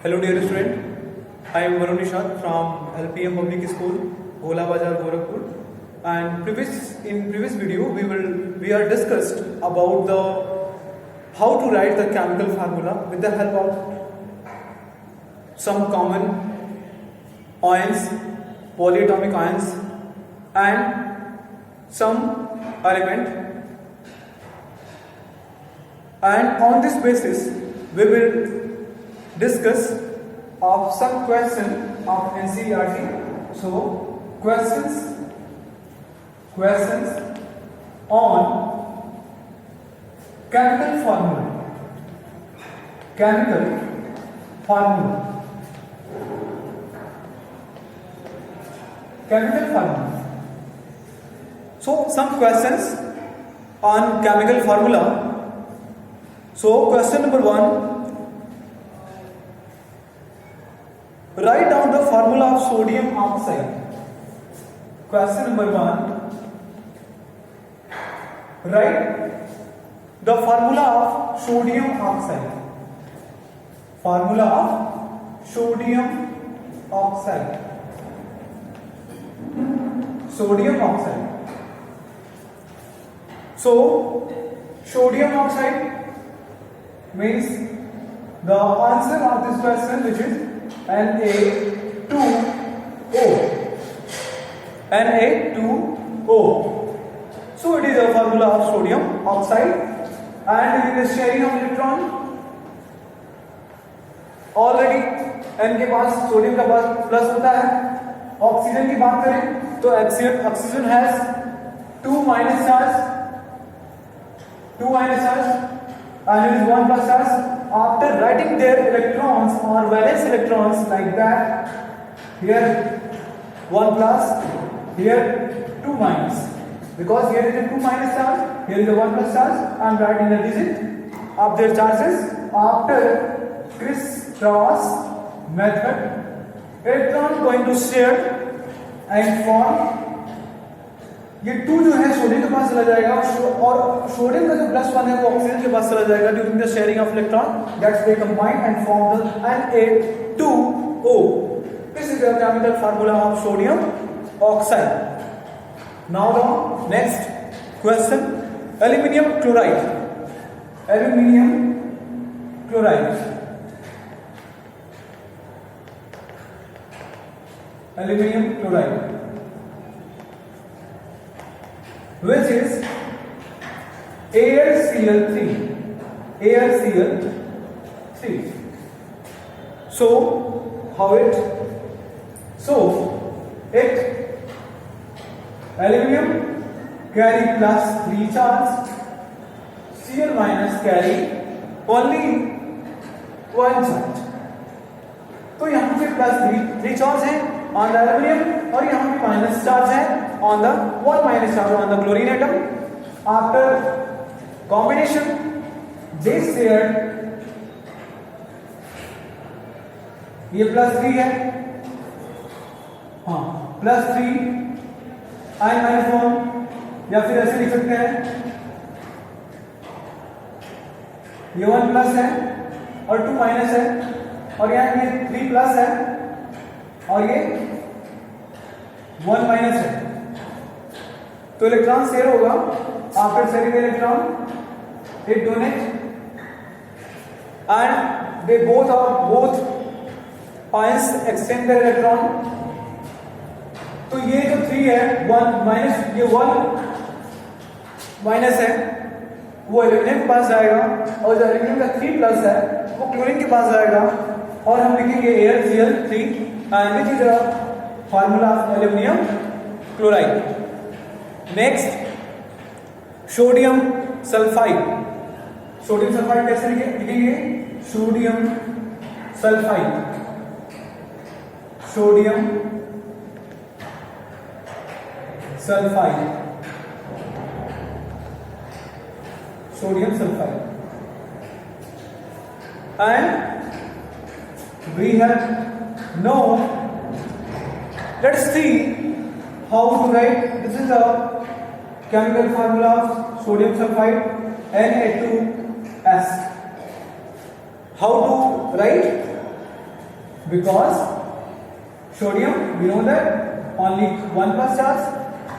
Hello dear student, I am Varun Nishad from LPM Public School, Gola Bazar, Gorakhpur. And in previous video we are discussed about the how to write the chemical formula with the help of some common ions, polyatomic ions, and some element. And on this basis we will discuss of some question of NCERT. So questions on chemical formula. So some questions on chemical formula. So question number 1. Write down the formula of sodium oxide. Question number 1. Write the formula of sodium oxide. Formula of sodium oxide. Sodium oxide. So, sodium oxide means the answer of this question, which is Na2O. So it is a formula of sodium oxide, and it is sharing of electron. Already N के पास sodium का पास plus होता है. Oxygen की बात करें तो oxygen has 2 minus charge, and it is 1 plus charge. After writing their electrons or valence electrons like that, here 1 plus, here 2 minus. Because here is a 2 minus charge, here is a 1 plus charge. I am writing the digit of their charges. After criss-cross method, electron going to share and form. ये 2 जो है sodium के पास चला जाएगा और sodium का जो प्लस 1 है वो ऑक्सीजन के पास चला जाएगा during the sharing of electron. That's they combine and form the Na2O. This is the chemical formula of sodium oxide. Now the next question. Aluminium chloride. Which is AlCl3. So how it? So it aluminium carry plus 3 charge, Cl minus carry only 1 charge. तो यहाँ पे plus 3 charge है on the aluminium और यहाँ पे minus charge है on the 1 minus charge on the chlorine atom. After combination, they shared, ये plus 3 है, हाँ प्लस 3 आयन माइनस फॉर्म, या फिर ऐसे लिख सकते हैं ये 1 प्लस है और 2 माइनस है, और यहाँ ये 3 प्लस है और ये 1 माइनस है. तो इलेक्ट्रॉन शेयर होगा. After sharing electron it donate and they both ions exchange there electron. तो ये जो 3 है 1 माइनस, ये 1 माइनस है वो एल्यूमिनियम के पास जाएगा, और जो एल्यूमिनियम का 3 प्लस है वो क्लोरीन के पास जाएगा, और हम लिखेंगे AlCl3 and which is the formula of aluminium chloride. Next sodium sulphide. Sodium sulphide कैसे लिखेंगे? Sodium sulphide. And we have let's see how to write. This is a chemical formula of sodium sulfide Na2S. How to write? because sodium we know that only 1 plus charge,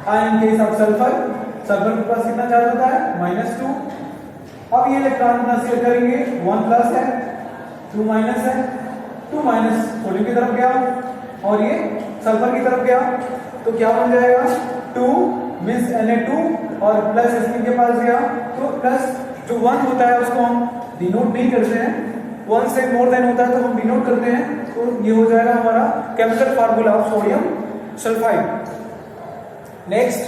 and in case of sulfur के पास कितना charge होता है -2। अब ये electron अपना share करेंगे, 1 plus है 2 minus है, 2 माइनस सोडियम की तरफ गया और ये सल्फर की तरफ गया, तो क्या बन जाएगा 2 मींस Na2 और प्लस इसके पास गया, तो प्लस जो 1 होता है उसको हम डिनोट नहीं करते हैं, 1 से मोर देन होता है तो हम डिनोट करते हैं, तो ये हो जाएगा हमारा chemical formula of sodium sulphide. Next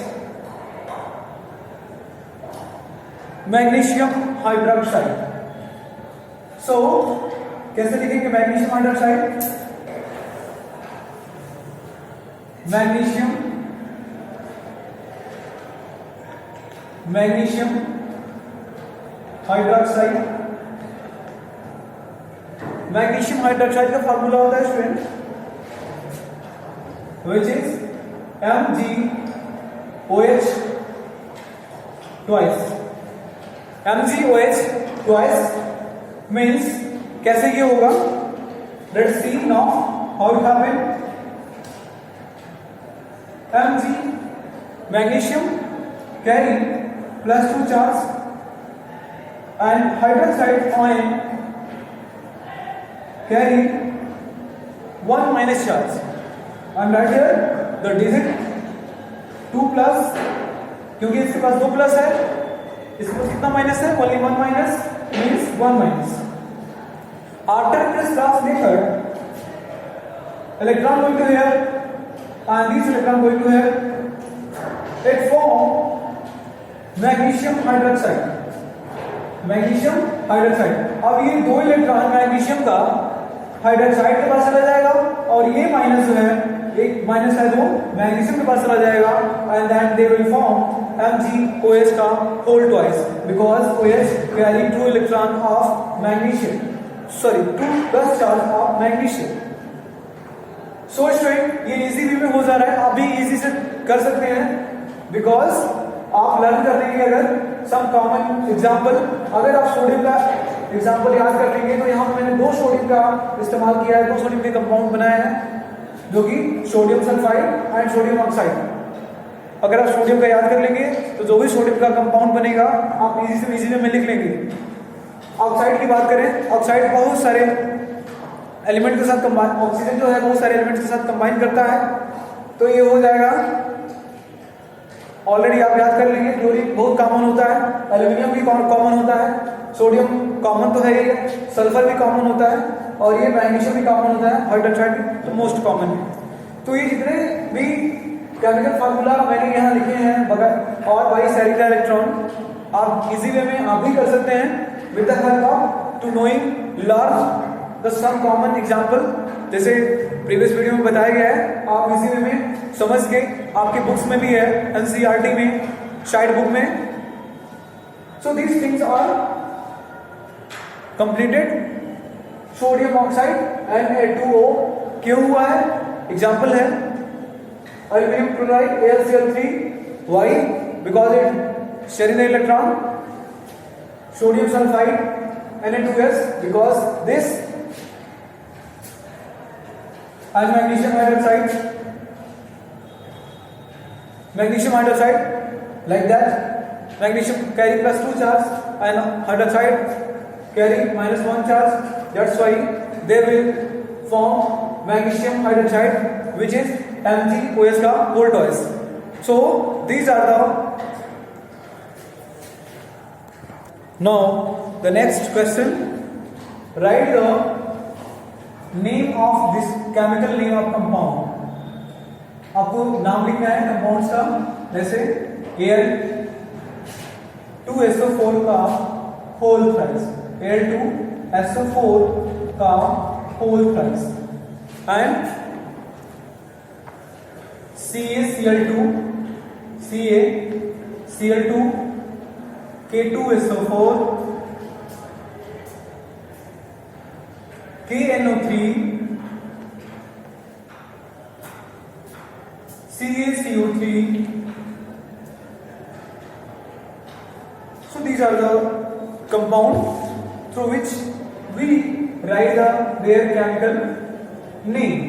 magnesium hydroxide. So कैसे लिखेंगे magnesium hydroxide? Magnesium hydroxide, magnesium hydroxide का फार्मूला होता है student which is MgOH twice। MgOH twice means कैसे ये होगा? Let's see now how it happened। Mg magnesium carry +2 charge and hydroxide ion carry 1 minus charge, and right here the digit 2 plus, क्योंकि इसके पास 2 plus है, इसके पास कितना minus है? only 1 minus means 1 minus। After this last method, electron going to here and this electron going to here, it form magnesium hydroxide. अब ये 2 electron magnesium का hydroxide के पास चला जाएगा और ये माइनस जो है, एक माइनस है 2 मैग्नीशियम के पास चला जाएगा, and then they will form MgOH का whole twice, because OH carry 2 electron of magnesium, 2 plus charge of magnesium. So student ये इजी वे में हो जा रहा है, आप भी इजी से कर सकते हैं, बिकॉज आप लर्न कर लेंगे अगर सम कॉमन एग्जांपल। अगर आप सोडियम का एग्जांपल याद कर लेंगे तो यहाँ पे मैंने 2 सोडियम का इस्तेमाल किया है, 2 सोडियम के कंपाउंड बनाए हैं जो कि sodium sulphide and sodium oxide. अगर आप सोडियम का याद कर लेंगे तो जो भी सोडियम का कंपाउंड बनेगा आप इजी से इजी में लिख लेंगे। ऑक्साइड की बात करें, ऑक्साइड बहुत सारे एलिमेंट के साथ कंबाइन, ऑक्सीजन जो है बहुत सारे एलिमेंट के साथ कंबाइन करता है, तो ये हो जाएगा, ऑलरेडी आप याद कर लेंगे, क्लोरीन बहुत कॉमन होता है, एल्यूमिनियम भी कॉमन होता है, सोडियम कॉमन तो है ही है, सल्फर भी कॉमन होता है और ये मैग्नीशियम भी कॉमन होता है, हाइड्रोक्साइड तो मोस्ट कॉमन है। तो ये जितने भी केमिकल फार्मूला मैंने यहाँ लिखे हैं बगैर और बाई सेरिका इलेक्ट्रॉन, आप इजी वे में आप भी कर सकते हैं with the help of to knowing large the some common example, जैसे प्रीवियस वीडियो में बताया गया है, आप इसी वे में समझ के, आपके बुक्स में भी है, NCERT में, शाइड बुक में। So these things are completed. Sodium oxide Na2O क्यों हुआ है? एग्जांपल है aluminium chloride AlCl3, why? Because it sharing the electron। Sodium sulphide Na2S because this, and magnesium hydroxide like that, magnesium carry +2 charge and hydroxide carry -1 charge, that's why they will form magnesium hydroxide which is MgOH का whole twice। So these are the, now the next question, write the name of this chemical name of compound। आपको नाम लिखना है compounds का, जैसे Al2SO4 का whole thrice, Al2SO4 का whole thrice, and CaCl2 K2SO4 KNO3 CaCO3। So these are the compound through which we write their chemical name,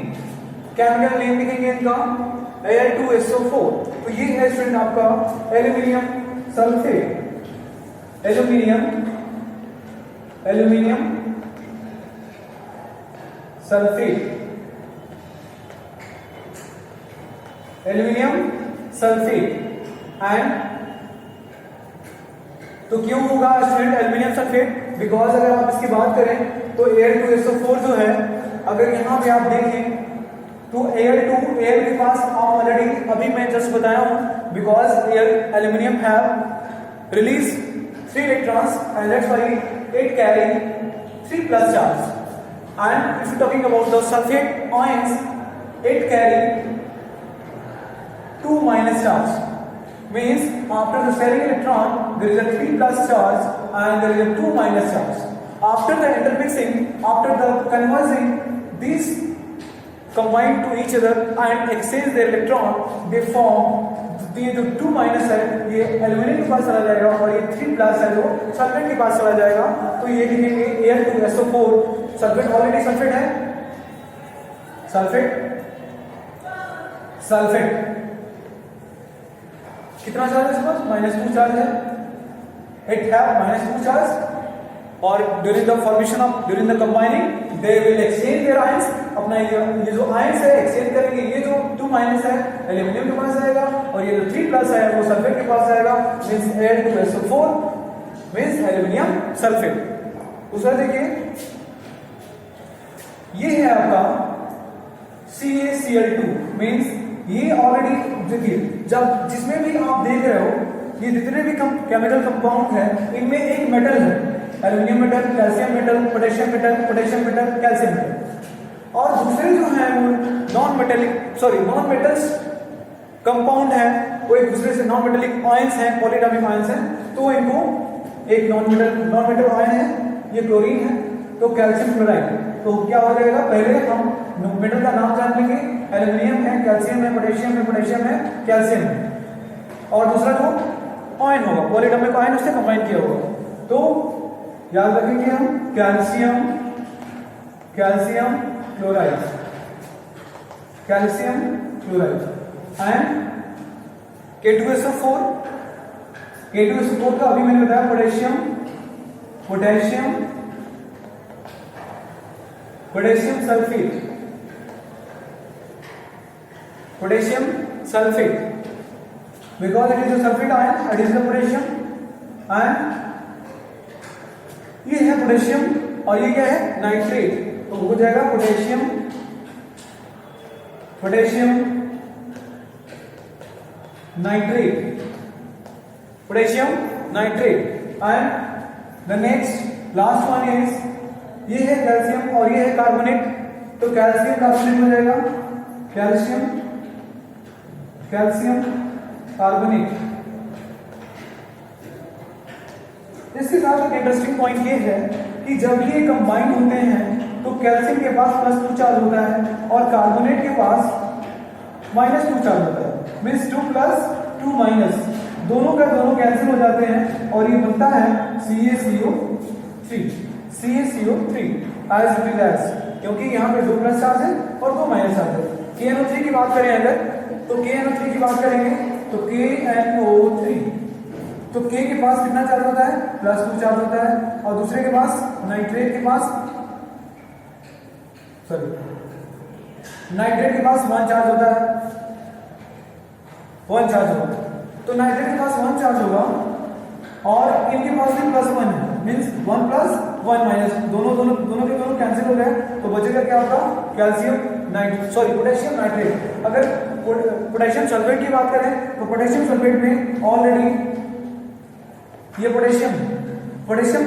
chemical name लिखेंगे इनका Al2SO4। तो ये है स्टूडेंट आपका aluminium sulphate, aluminium sulphate, aluminium sulphate. And तो क्यों होगा स्टूडेंट एल्यूमिनियम सल्फेट? बिकॉज अगर आप इसकी बात करें तो Al2SO4 जो है, अगर यहां पे आप देखें तो Al2 Al के पास ऑलरेडी अभी मैं जस्ट बताया हूं, because aluminium have release 3 electrons and that's why it carry 3 plus charge. And if you talking about the sulphate ions, it carry 2 minus charge, means after the sharing electron there is a 3 plus charge and there is a 2 minus charge. After the intermixing, after the converging, these combine to each other and exchange their electron, they form, ये जो 2 minus है ये aluminium के पास चला जाएगा और ये 3 प्लस है जो सल्फेट के पास चला जाएगा। तो ये लिखेंगे Al2SO4। सल्फेट ऑलरेडी सल्फेट है, सल्फेट कितना चार्ज है इसका? -2 चार्ज है, इट हैव -2 चार्ज। और during the formation of, during the combining, they will exchange there ions. अपना ये जो आयंस है एक्सचेंज करेंगे। ये जो 2 माइनस है एल्यूमिनियम के पास जाएगा और ये जो 3 प्लस है वो सल्फेट के पास जाएगा, means Al2SO4 means aluminium sulphate. दूसरा देखिए, ये है आपका CaCl2, मींस ये ऑलरेडी देखिए, जब जिसमें भी आप देख रहे हो ये जितने भी केमिकल कंपाउंड है इनमें एक मेटल है, aluminium metal, calcium metal, potassium metal, calcium metal. और दूसरे जो है वो नॉन मेटल्स कंपाउंड है, वो एक दूसरे से नॉन मेटेलिक आयंस हैं, पॉलीएटॉमिक आयंस हैं। तो इनको एक नॉन मेटल आयन है, ये क्लोरीन है, तो कैल्शियम क्लोराइड। तो क्या हो जाएगा, पहले हम मेटल का नाम जान लेंगे, एल्यूमिनियम है, कैल्शियम है, पोटेशियम है, कैल्शियम है। और दूसरा जो आयन होगा पॉलीएटॉमिक आयन, उससे कंबाइन किया होगा। तो याद रखेंगे हम कैल्शियम क्लोराइड एंड K2SO4 का अभी मैंने बताया potassium sulphate, because it is a sulfate ion, it is the potassium and ये है पोटेशियम और ये क्या है, नाइट्रेट। तो हो जाएगा potassium nitrate and the next last one is, ये है कैल्शियम और ये है कार्बोनेट। तो कैल्शियम कार्बोनेट हो जाएगा कैल्शियम कार्बोनेट। इसके साथ एक इंटरेस्टिंग पॉइंट ये है कि जब ये कंबाइन होते हैं तो कैल्शियम के पास +2 चार्ज होता है और कार्बोनेट के पास -2 चार्ज होता है, मींस 2 + 2 माइनस, दोनों का दोनों कैंसिल हो जाते हैं और ये बनता है CaCO3 एज इट इज, क्योंकि यहाँ पे 2 प्लस चार्ज है और 2 माइनस चार्ज है। KNO3 की बात करें अगर, तो KNO3 की बात करेंगे तो KNO3, तो K के पास कितना चार्ज होता है, +2 चार्ज होता है और दूसरे के पास नाइट्रेट के पास 1 चार्ज होता है, 1 चार्ज होगा। तो नाइट्रेट के पास 1 चार्ज होगा और इनके पास भी +1 है, मींस 1 + 1 माइनस, दोनों के दोनों कैंसिल हो गए। तो बचेगा क्या आपका पोटेशियम नाइट्रेट। अगर पोटेशियम सल्फेट की बात करें तो पोटेशियम सल्फेट में ऑलरेडी ये पोटेशियम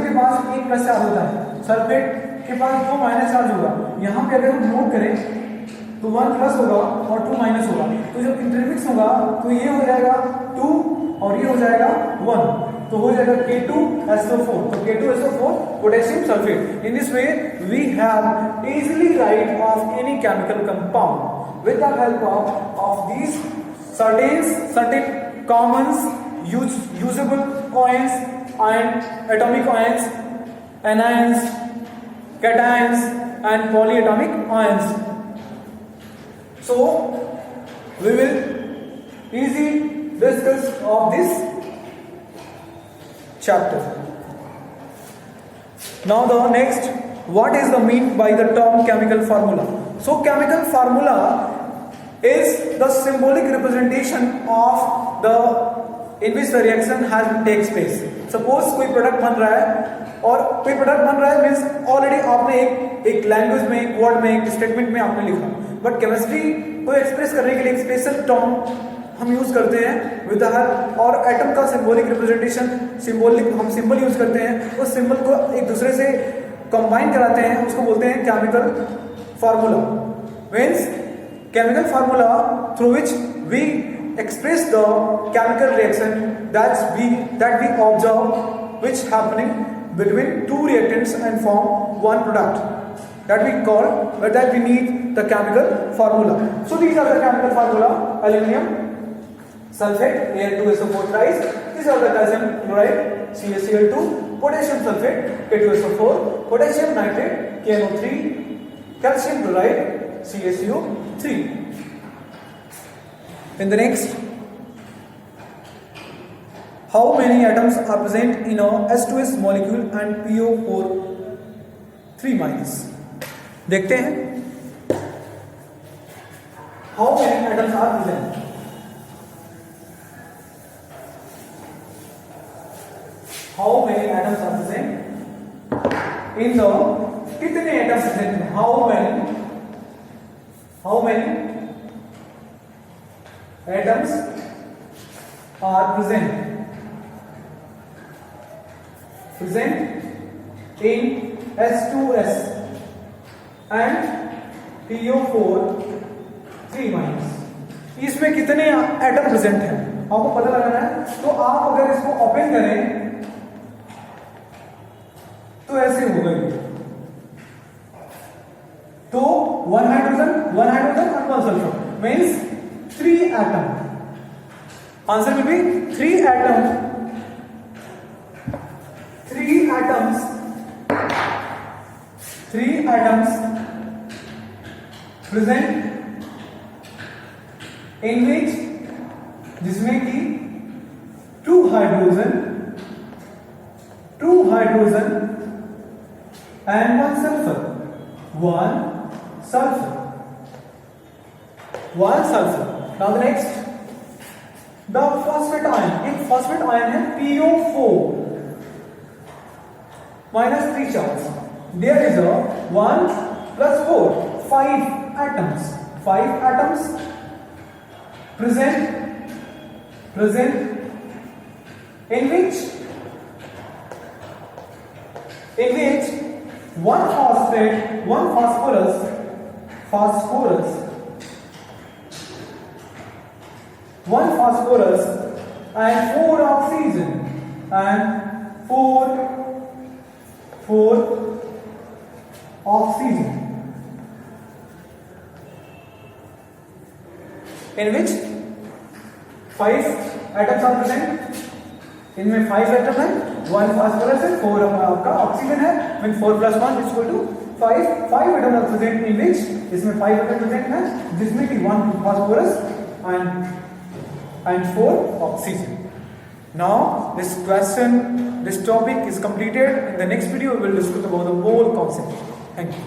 के पास 1 प्लस चार्ज होता है, सल्फेट के पास 2 माइनस चार्ज होगा। यहाँ पे अगर हम नोट करें तो 1 प्लस होगा और 2 माइनस होगा, तो जब इंटरमिक्स होगा तो ये हो जाएगा 2 और ये हो जाएगा 1, तो हो जाएगा K2SO4। तो K2SO4 potassium sulphate. In this way we have easily write of any chemical compound with the help of these certain common usable ions and atomic ions, anions, cations and polyatomic ions. So we will easily discuss of this chapter. Now the next, what is the mean by the term chemical formula? So chemical formula is the symbolic representation of the in which the reaction has takes place. Suppose कोई product बन रहा है, और कोई product बन रहा है means already आपने एक लैंग्वेज में, एक वर्ड में, एक स्टेटमेंट में आपने लिखा, बट केमिस्ट्री को एक्सप्रेस करने के लिए एक स्पेशल टर्म हम यूज करते हैं विद हर, और एटम का सिंबॉलिक रिप्रेजेंटेशन, हम सिंबल यूज करते हैं, उस सिंबल को एक दूसरे से कंबाइन कराते हैं, उसको बोलते हैं chemical formula. Means chemical formula through which we express the chemical reaction that we observe which happening between two reactants and form one product that we need the chemical formula. So these are the chemical formula: aluminium sulfate Al2SO4 thrice, these are the calcium chloride CaCl2, potassium sulfate K2SO4, potassium nitrate KNO3, calcium chloride CaCO3. In the next, how many atoms are present in a H2S molecule and PO4 3-? देखते हैं how many atoms are present. How many atoms are present in the, कितने atoms present हैं? How many atoms are present in H2S and PO4 3-. इसमें कितने atom present हैं आपको पता लगाना है. तो आप अगर इसको ओपन करें तो ऐसे होगा, तो one hydrogen and one sulfur means 3 atom. Answer will be 3 atoms present in which, जिसमें कि 2 hydrogen and 1 sulfur. 1 sulfur. Now the next, the phosphate ion. एक phosphate ion है PO4 -3 charge. There is a 1 plus 4, 5 atoms. 5 atoms present in which one phosphorus and 4 oxygen and 4 oxygen, in which 5 atoms are present. इनमें 5 atom है, 1 phosphorus है, 4 आपका oxygen है, mean 4 + 1 = 5. 5 atom are present in which, इसमें 5 atom present है जिसमें कि 1 phosphorus and 4 oxygen. Now this topic is completed. In the next video we will discuss about the whole concept. Thank you.